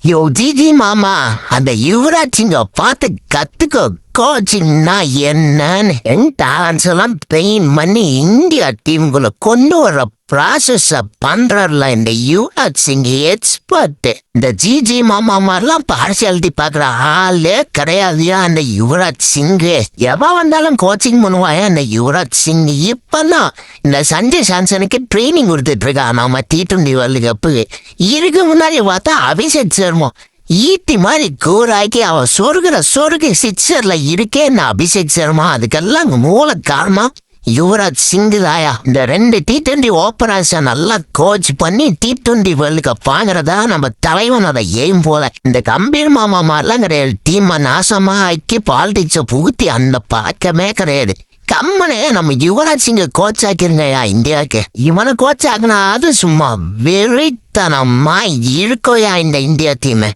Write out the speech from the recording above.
யோ GG மாமா, அந்த யுவராஜ் சிங்க பார்த்து கத்துக்கோ. கோச்சிங்னா என்னன்னு டான்ஸ் எல்லாம் பெயின் பண்ணி இந்தியா டீமுக்குள்ள கொண்டு வர ப்ராசஸ பண்றல இந்த யுவராஜ் சிங் எக்ஸ்பர்ட். இந்த ஜிஜி மாமா மாதிரிலாம் பார்சியாலிட்டி பாக்குற ஆளே கிடையாதுயா அந்த யுவராஜ் சிங். எவ வந்தாலும் கோச்சிங் பண்ணுவாயா அந்த யுவராஜ் சிங். இப்பதான் இந்த சஞ்சய் சாம்சனுக்கு ட்ரைனிங் கொடுத்துட்டு இருக்கா நம்ம T20 வேர்ல்டு கப்பு. இதுக்கு முன்னாடி பார்த்தா அபிஷேக் சர்மா ஈட்டி மாதிரி கூறாக்கி அவன் சொருகு சிக்ஸர்ல இருக்கேன்னு அபிஷேக் சர்மா. அதுக்கெல்லாம் மூல காரணம் யுவராஜ் சிங் தாயா. இந்த 2 T20 ஓப்பனர்ஸை நல்லா கோச் பண்ணி T20 வேர்ல்டு கப் வாங்குறதா நம்ம தலைவனோட எய்ம் போல. இந்த கம்பீர் மாமா மாதிரிலாம் கிடையாது. டீமை நாசமா ஆக்கி பாலிடிக்ஸை புகுத்தி அந்த பழக்கமே கிடையாது. கம்மனே நம்ம யுவராஜ் சிங்க கோச் ஆக்கிருங்கயா இந்தியாவுக்கு. இவனை கோச் ஆக்குனா அது சும்மா வெறித்தனமா இருக்கோயா இந்த இந்தியா டீம்.